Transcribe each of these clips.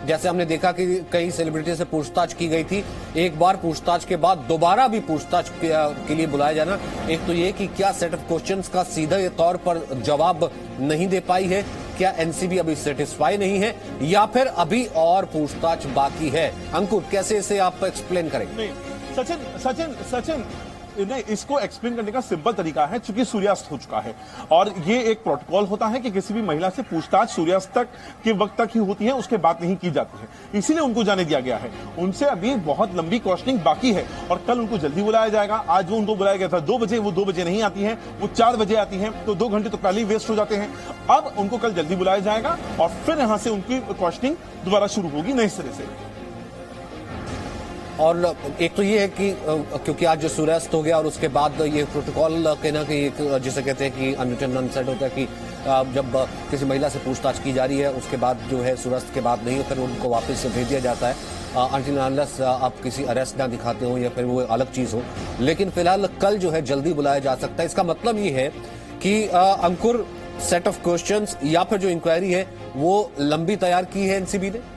जैसे हमने देखा कि कई सेलिब्रिटी से पूछताछ की गई थी, एक बार पूछताछ के बाद दोबारा भी पूछताछ के लिए बुलाया जाना, एक तो ये कि क्या सेट ऑफ क्वेश्चंस का सीधे तौर पर जवाब नहीं दे पाई है, क्या एनसीबी अभी सेटिस्फाई नहीं है, या फिर अभी और पूछताछ बाकी है? अंकुर, कैसे इसे आप एक्सप्लेन करेंगे? सचिन नहीं, इसको एक्सप्लेन करने का सिंपल तरीका है, चूंकि सूर्यास्त हो चुका है और ये एक प्रोटोकॉल होता है कि किसी भी महिला से पूछताछ सूर्यास्त तक के वक्त तक ही होती है, उसके बाद नहीं की जाती है, इसीलिए उनको जाने दिया गया है। उनसे अभी बहुत लंबी क्वेश्चनिंग बाकी है और कल उनको जल्दी बुलाया जाएगा। आज वो उनको बुलाया गया था 2 बजे, वो 2 बजे नहीं आती है, वो 4 बजे आती है, तो 2 घंटे तो पहले ही वेस्ट हो जाते हैं। अब उनको कल जल्दी बुलाया जाएगा और फिर यहां से उनकी क्वेश्चनिंग दोबारा शुरू होगी नए सिरे से। और एक तो ये है कि क्योंकि आज जो सूर्यास्त हो गया और उसके बाद ये प्रोटोकॉल कहना कि एक जिसे कहते हैं कि अनरिटन अनसेड होता है कि जब किसी महिला से पूछताछ की जा रही है उसके बाद जो है सूर्यास्त के बाद नहीं, फिर उनको वापस भेज दिया जाता है अनटिल अनलेस आप किसी अरेस्ट ना दिखाते हो या फिर वो अलग चीज हो। लेकिन फिलहाल कल जो है जल्दी बुलाया जा सकता है। इसका मतलब ये है कि अंकुर, सेट ऑफ क्वेश्चंस या फिर जो इंक्वायरी है वो लंबी तैयार की है एनसीबी ने।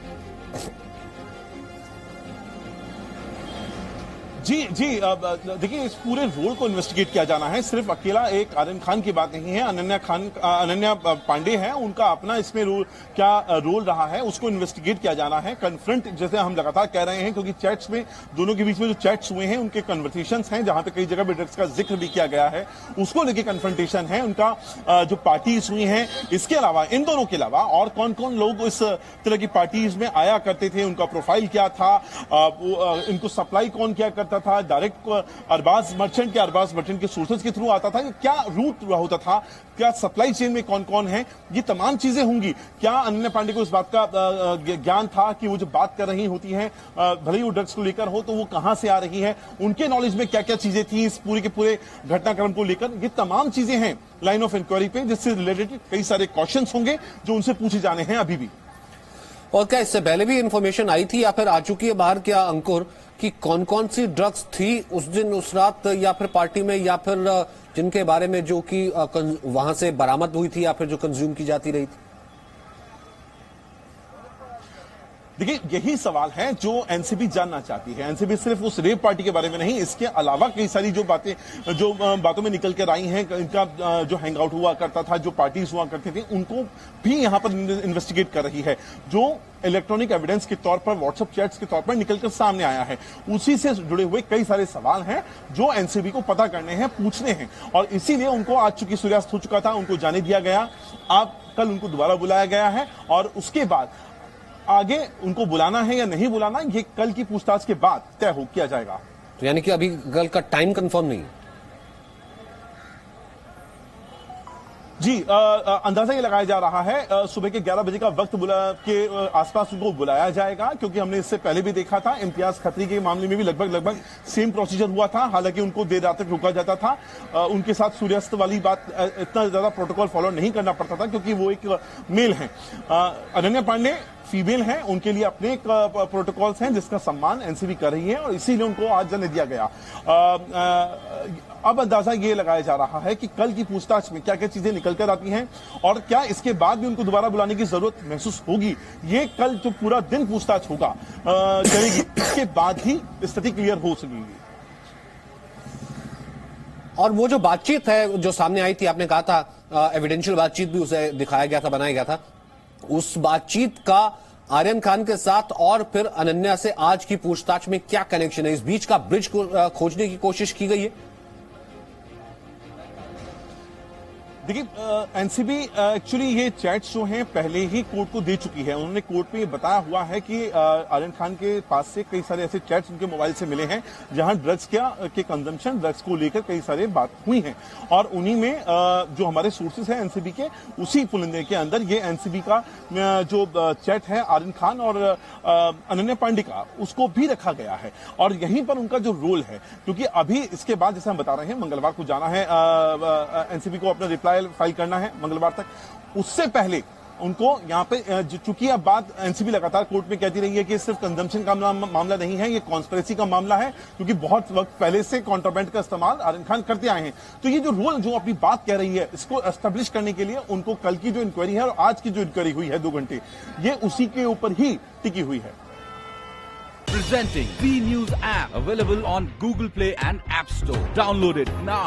जी देखिए, इस पूरे रोल को इन्वेस्टिगेट किया जाना है। सिर्फ अकेला एक आर्यन खान की बात नहीं है, अनन्या पांडे है, उनका अपना इसमें क्या रोल रहा है उसको इन्वेस्टिगेट किया जाना है। कन्फ्रंट जैसे हम लगातार कह रहे हैं, क्योंकि चैट्स में दोनों के बीच में जो चैट्स हुए हैं उनके कन्वर्सेशंस हैं जहां पे कई जगह पे ड्रग्स का जिक्र भी किया गया है, उसको लेके कन्फ्रंटेशन है। उनका जो पार्टीज हुई हैं, इसके अलावा इन दोनों के अलावा और कौन कौन लोग इस तरह की पार्टीज में आया करते थे, उनका प्रोफाइल क्या था, इनको सप्लाई कौन किया करता था, डायरेक्ट अरबाज मर्चेंट के सोर्सेज के थ्रू आता था, क्या रूट होता था, क्या सप्लाई चेन में कौन कौन है, ये तमाम चीजें होंगी। क्या अनन्या पांडे को इस बात का ज्ञान था कि वो जो बात कर रही होती हैं, भले ही वो ड्रग्स को लेकर हो, तो वो कहां से आ रही है, उनके नॉलेज में क्या क्या चीजें थी इस पूरे के पूरे घटनाक्रम को लेकर, ये तमाम चीजें हैं लाइन ऑफ इंक्वायरी पे, जिससे रिलेटेड कई सारे क्वेश्चंस होंगे जो उनसे पूछे जाने हैं अभी भी। और क्या इससे पहले भी इंफॉर्मेशन आई थी या फिर आ चुकी है बाहर, क्या अंकुर, कि कौन कौन सी ड्रग्स थी उस दिन उस रात या फिर पार्टी में, या फिर जिनके बारे में जो कि वहां से बरामद हुई थी या फिर जो कंज्यूम की जाती रही थी? देखिए, यही सवाल है जो एनसीबी जानना चाहती है। एनसीबी सिर्फ उस रेप पार्टी के बारे में नहीं, इसके अलावा कई सारी जो बातों में निकल कर आई हैं, इनका जो हैंग आउट हुआ करता था, जो पार्टीज हुआ करती थी, उनको भी यहां पर इन्वेस्टिगेट कर रही है। जो इलेक्ट्रॉनिक एविडेंस के तौर पर, व्हाट्सएप चैट्स के तौर पर निकलकर सामने आया है, उसी से जुड़े हुए कई सारे सवाल हैं जो एनसीबी को पता करने हैं, पूछने हैं, और इसीलिए उनको आज चूंकि सूर्यास्त हो चुका था, उनको जाने दिया गया। अब कल उनको दोबारा बुलाया गया है और उसके बाद आगे उनको बुलाना है या नहीं बुलाना, ये कल की पूछताछ के बाद तय किया जाएगा। तो यानी कि अभी कल का टाइम कंफर्म नहीं है? जी, अंदाजा ये लगाया जा रहा है सुबह के 11 बजे का वक्त के आसपास उनको बुलाया जाएगा, क्योंकि हमने इससे पहले भी देखा था इम्तियाज खत्री के मामले में भी लगभग सेम प्रोसीजर हुआ था। हालांकि उनको देर रात तक रोका जाता था, उनके साथ सूर्यास्त वाली बात इतना ज्यादा प्रोटोकॉल फॉलो नहीं करना पड़ता था, क्योंकि वो एक मेल है। अनन्या पांडे फीमेल हैं, उनके लिए अपने एक प्रोटोकॉल्स हैं जिसका सम्मान एनसीबी कर रही है और इसीलिए उनको आज जाने दिया गया। अब अंदाजा ये लगाया जा रहा है कि कल की पूछताछ में क्या क्या चीजें निकल कर आती हैं और क्या इसके बाद भी उनको दोबारा बुलाने की जरूरत महसूस होगी। ये कल जो पूरा दिन पूछताछ होगा चलेगी, इसके बाद ही स्थिति क्लियर हो सकेगी। और वो जो बातचीत है जो सामने आई थी, आपने कहा था एविडेंशियल बातचीत भी उसे दिखाया गया था, बनाया गया था, उस बातचीत का आर्यन खान के साथ और फिर अनन्या से आज की पूछताछ में क्या कनेक्शन है? इस बीच का ब्रिज को खोजने की कोशिश की गई है? देखिए, एनसीबी एक्चुअली ये चैट्स जो हैं पहले ही कोर्ट को दे चुकी है। उन्होंने कोर्ट में ये बताया हुआ है कि आर्यन खान के पास से कई सारे ऐसे चैट्स उनके मोबाइल से मिले हैं जहां ड्रग्स के कंजम्पशन, ड्रग्स को लेकर कई सारे बात हुई हैं, और उन्हीं में जो हमारे सोर्सेज हैं एनसीबी के, उसी पुलिंदे के अंदर ये एनसीबी का जो चैट है आर्यन खान और अनन्या पांडे का, उसको भी रखा गया है। और यहीं पर उनका जो रोल है, क्योंकि अभी इसके बाद जैसे हम बता रहे हैं मंगलवार को जाना है एनसीबी को अपना रिप्लाई फाइल करना है मंगलवार तक, उससे पहले उनको यहाँ पे चूंकि अब बात एनसीबी लगातार कोर्ट में कहती रही है कि सिर्फ कंजम्पशन का मामला नहीं है, ये कॉन्स्पिरेसी का मामला है, क्योंकि बहुत वक्त पहले से कॉन्ट्राबैंड का इस्तेमाल आरिफ खान करते आए हैं। तो ये जो रोल जो अपनी बात कह रही है, इसको एस्टेब्लिश करने के लिए उनको कल की जो इंक्वायरी है और आज की जो इंक्वायरी हुई है 2 घंटे, ये उसी के ऊपर ही टिकी हुई है। Presenting B News app, available on Google Play and App Store. Download it now.